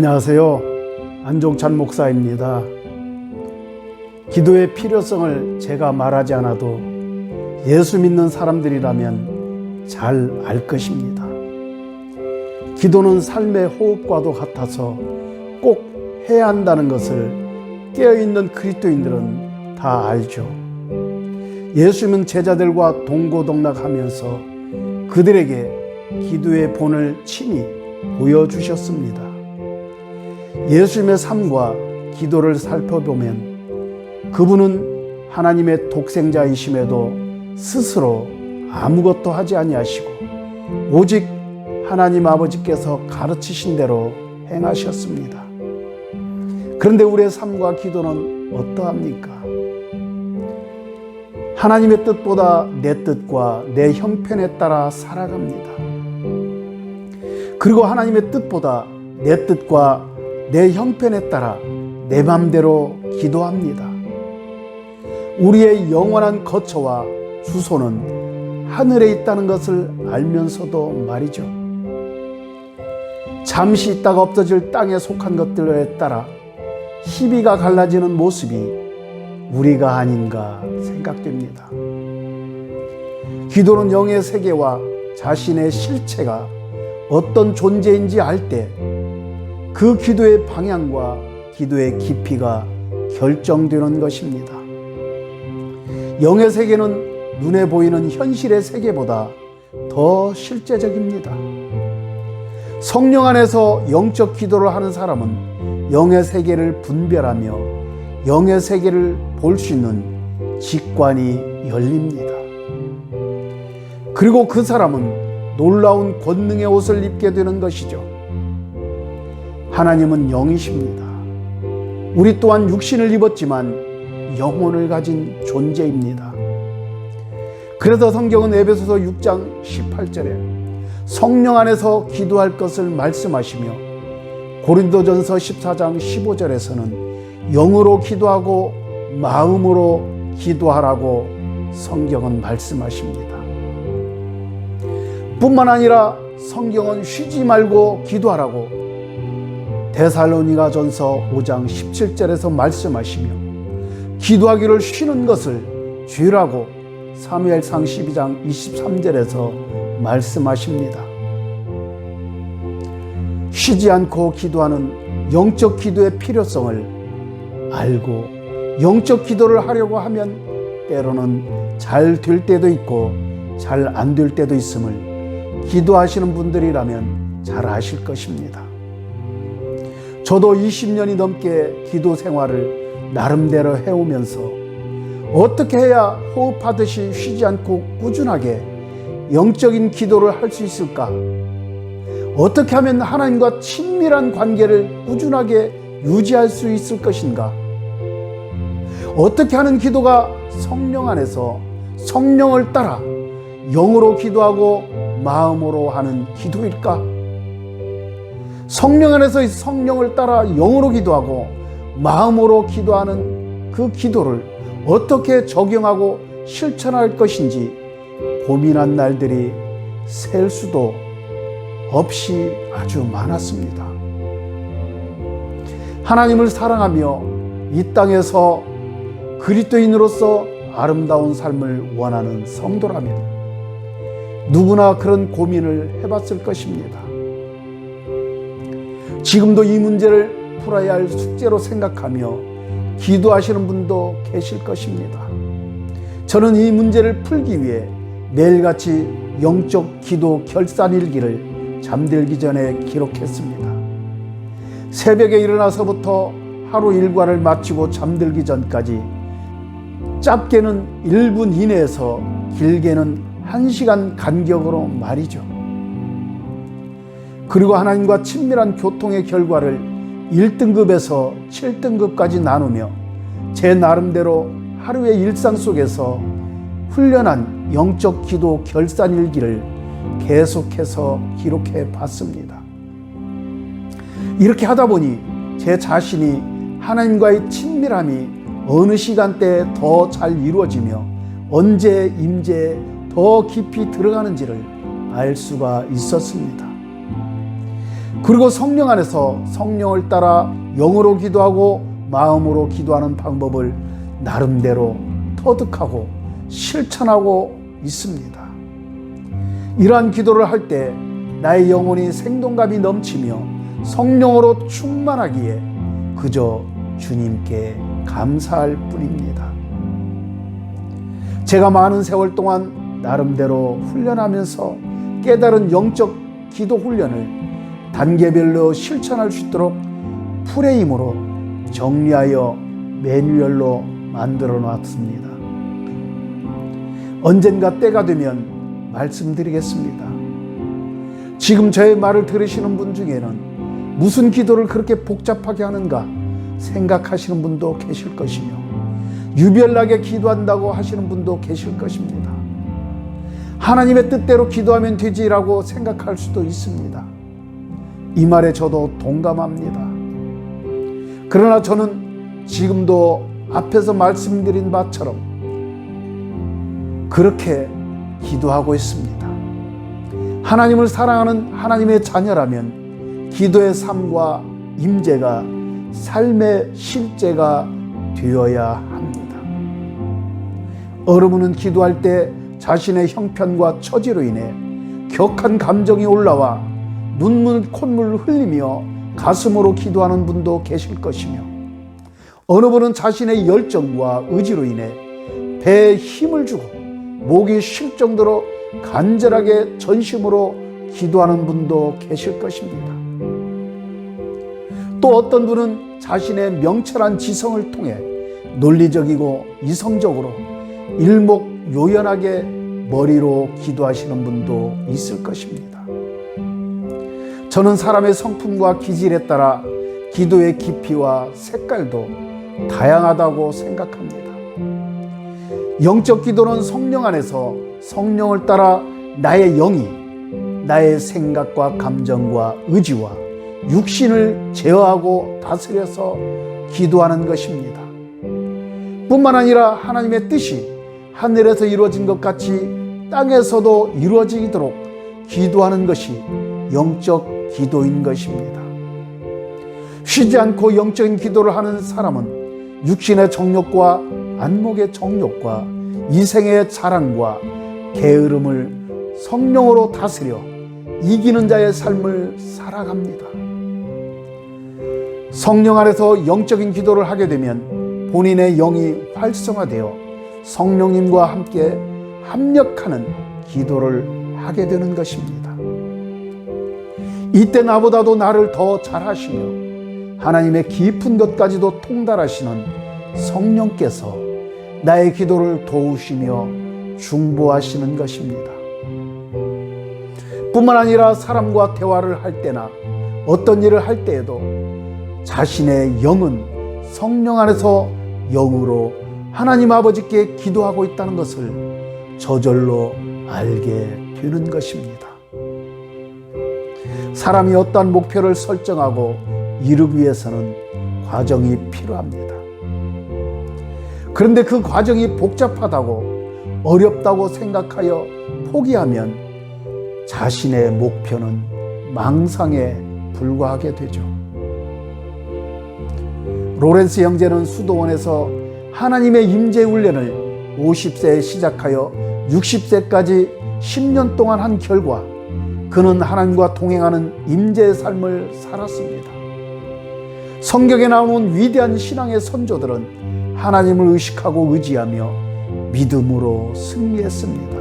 안녕하세요. 안종찬 목사입니다. 기도의 필요성을 제가 말하지 않아도 예수 믿는 사람들이라면 잘 알 것입니다. 기도는 삶의 호흡과도 같아서 꼭 해야 한다는 것을 깨어있는 그리스도인들은 다 알죠. 예수 믿는 제자들과 동고동락하면서 그들에게 기도의 본을 친히 보여주셨습니다. 예수님의 삶과 기도를 살펴보면 그분은 하나님의 독생자이심에도 스스로 아무것도 하지 아니하시고 오직 하나님 아버지께서 가르치신 대로 행하셨습니다. 그런데 우리의 삶과 기도는 어떠합니까? 하나님의 뜻보다 내 뜻과 내 형편에 따라 살아갑니다. 그리고 하나님의 뜻보다 내 뜻과 내 형편에 따라 내 맘대로 기도합니다. 우리의 영원한 거처와 주소는 하늘에 있다는 것을 알면서도 말이죠. 잠시 있다가 없어질 땅에 속한 것들에 따라 희비가 갈라지는 모습이 우리가 아닌가 생각됩니다. 기도는 영의 세계와 자신의 실체가 어떤 존재인지 알 때 그 기도의 방향과 기도의 깊이가 결정되는 것입니다. 영의 세계는 눈에 보이는 현실의 세계보다 더 실제적입니다. 성령 안에서 영적 기도를 하는 사람은 영의 세계를 분별하며 영의 세계를 볼 수 있는 직관이 열립니다. 그리고 그 사람은 놀라운 권능의 옷을 입게 되는 것이죠. 하나님은 영이십니다. 우리 또한 육신을 입었지만 영혼을 가진 존재입니다. 그래서 성경은 에베소서 6장 18절에 성령 안에서 기도할 것을 말씀하시며 고린도전서 14장 15절에서는 영으로 기도하고 마음으로 기도하라고 성경은 말씀하십니다. 뿐만 아니라 성경은 쉬지 말고 기도하라고 데살로니가전서 5장 17절에서 말씀하시며 기도하기를 쉬는 것을 죄라고 사무엘상 12장 23절에서 말씀하십니다. 쉬지 않고 기도하는 영적 기도의 필요성을 알고 영적 기도를 하려고 하면 때로는 잘 될 때도 있고 잘 안 될 때도 있음을 기도하시는 분들이라면 잘 아실 것입니다. 저도 20년이 넘게 기도 생활을 나름대로 해오면서 어떻게 해야 호흡하듯이 쉬지 않고 꾸준하게 영적인 기도를 할 수 있을까? 어떻게 하면 하나님과 친밀한 관계를 꾸준하게 유지할 수 있을 것인가? 어떻게 하는 기도가 성령 안에서 성령을 따라 영으로 기도하고 마음으로 하는 기도일까? 성령 안에서 성령을 따라 영으로 기도하고 마음으로 기도하는 그 기도를 어떻게 적용하고 실천할 것인지 고민한 날들이 셀 수도 없이 아주 많았습니다. 하나님을 사랑하며 이 땅에서 그리스도인으로서 아름다운 삶을 원하는 성도라면 누구나 그런 고민을 해봤을 것입니다. 지금도 이 문제를 풀어야 할 숙제로 생각하며 기도하시는 분도 계실 것입니다. 저는 이 문제를 풀기 위해 매일같이 영적 기도 결산일기를 잠들기 전에 기록했습니다. 새벽에 일어나서부터 하루 일과를 마치고 잠들기 전까지 짧게는 1분 이내에서 길게는 1시간 간격으로 말이죠. 그리고 하나님과 친밀한 교통의 결과를 1등급에서 7등급까지 나누며 제 나름대로 하루의 일상 속에서 훈련한 영적 기도 결산일기를 계속해서 기록해 봤습니다. 이렇게 하다 보니 제 자신이 하나님과의 친밀함이 어느 시간대에 더 잘 이루어지며 언제 임재에 더 깊이 들어가는지를 알 수가 있었습니다. 그리고 성령 안에서 성령을 따라 영으로 기도하고 마음으로 기도하는 방법을 나름대로 터득하고 실천하고 있습니다. 이러한 기도를 할 때 나의 영혼이 생동감이 넘치며 성령으로 충만하기에 그저 주님께 감사할 뿐입니다. 제가 많은 세월 동안 나름대로 훈련하면서 깨달은 영적 기도 훈련을 단계별로 실천할 수 있도록 프레임으로 정리하여 매뉴얼로 만들어 놨습니다. 언젠가 때가 되면 말씀드리겠습니다. 지금 저의 말을 들으시는 분 중에는 무슨 기도를 그렇게 복잡하게 하는가 생각하시는 분도 계실 것이며, 유별나게 기도한다고 하시는 분도 계실 것입니다. 하나님의 뜻대로 기도하면 되지라고 생각할 수도 있습니다. 이 말에 저도 동감합니다. 그러나 저는 지금도 앞에서 말씀드린 바처럼 그렇게 기도하고 있습니다. 하나님을 사랑하는 하나님의 자녀라면 기도의 삶과 임재가 삶의 실제가 되어야 합니다. 여러분은 기도할 때 자신의 형편과 처지로 인해 격한 감정이 올라와 눈물 콧물을 흘리며 가슴으로 기도하는 분도 계실 것이며, 어느 분은 자신의 열정과 의지로 인해 배에 힘을 주고 목이 쉴 정도로 간절하게 전심으로 기도하는 분도 계실 것입니다. 또 어떤 분은 자신의 명철한 지성을 통해 논리적이고 이성적으로 일목요연하게 머리로 기도하시는 분도 있을 것입니다. 저는 사람의 성품과 기질에 따라 기도의 깊이와 색깔도 다양하다고 생각합니다. 영적 기도는 성령 안에서 성령을 따라 나의 영이 나의 생각과 감정과 의지와 육신을 제어하고 다스려서 기도하는 것입니다. 뿐만 아니라 하나님의 뜻이 하늘에서 이루어진 것 같이 땅에서도 이루어지도록 기도하는 것이 영적 기도인 것입니다. 쉬지 않고 영적인 기도를 하는 사람은 육신의 정욕과 안목의 정욕과 이생의 자랑과 게으름을 성령으로 다스려 이기는 자의 삶을 살아갑니다. 성령 안에서 영적인 기도를 하게 되면 본인의 영이 활성화되어 성령님과 함께 합력하는 기도를 하게 되는 것입니다. 이때 나보다도 나를 더 잘하시며 하나님의 깊은 것까지도 통달하시는 성령께서 나의 기도를 도우시며 중보하시는 것입니다. 뿐만 아니라 사람과 대화를 할 때나 어떤 일을 할 때에도 자신의 영은 성령 안에서 영으로 하나님 아버지께 기도하고 있다는 것을 저절로 알게 되는 것입니다. 사람이 어떠한 목표를 설정하고 이루기 위해서는 과정이 필요합니다. 그런데 그 과정이 복잡하다고 어렵다고 생각하여 포기하면 자신의 목표는 망상에 불과하게 되죠. 로렌스 형제는 수도원에서 하나님의 임재 훈련을 50세에 시작하여 60세까지 10년 동안 한 결과 그는 하나님과 동행하는 임재의 삶을 살았습니다. 성경에 나오는 위대한 신앙의 선조들은 하나님을 의식하고 의지하며 믿음으로 승리했습니다.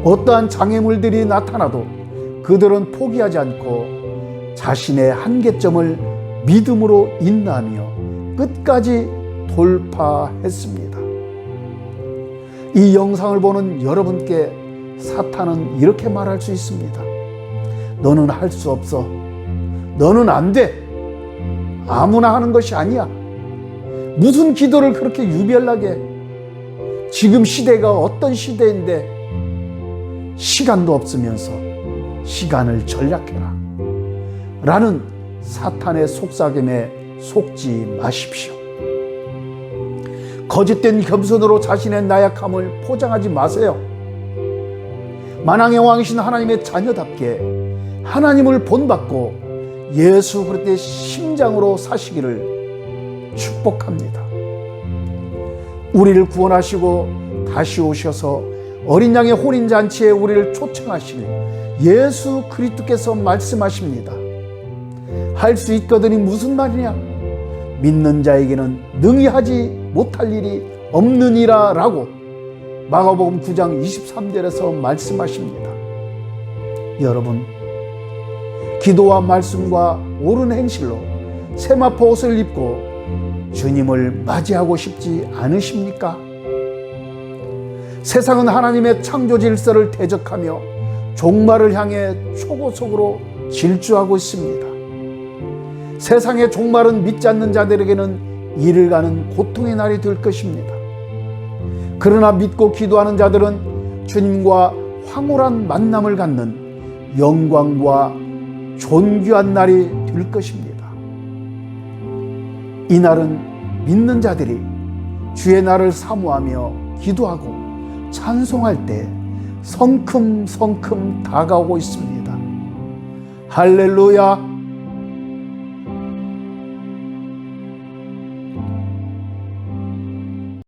어떠한 장애물들이 나타나도 그들은 포기하지 않고 자신의 한계점을 믿음으로 인내하며 끝까지 돌파했습니다. 이 영상을 보는 여러분께 사탄은 이렇게 말할 수 있습니다. 너는 할 수 없어. 너는 안 돼. 아무나 하는 것이 아니야. 무슨 기도를 그렇게 유별나게 해? 지금 시대가 어떤 시대인데 시간도 없으면서 시간을 전략해라 라는 사탄의 속삭임에 속지 마십시오. 거짓된 겸손으로 자신의 나약함을 포장하지 마세요. 만왕의 왕이신 하나님의 자녀답게 하나님을 본받고 예수 그리스도의 심장으로 사시기를 축복합니다. 우리를 구원하시고 다시 오셔서 어린 양의 혼인잔치에 우리를 초청하실 예수 그리스도께서 말씀하십니다. 할 수 있거든이 무슨 말이냐? 믿는 자에게는 능히 하지 못할 일이 없느니라 라고 마가복음 9장 23절에서 말씀하십니다. 여러분, 기도와 말씀과 옳은 행실로 세마포 옷을 입고 주님을 맞이하고 싶지 않으십니까? 세상은 하나님의 창조 질서를 대적하며 종말을 향해 초고속으로 질주하고 있습니다. 세상의 종말은 믿지 않는 자들에게는 이를 가는 고통의 날이 될 것입니다. 그러나 믿고 기도하는 자들은 주님과 황홀한 만남을 갖는 영광과 존귀한 날이 될 것입니다. 이 날은 믿는 자들이 주의 날을 사모하며 기도하고 찬송할 때 성큼성큼 다가오고 있습니다. 할렐루야!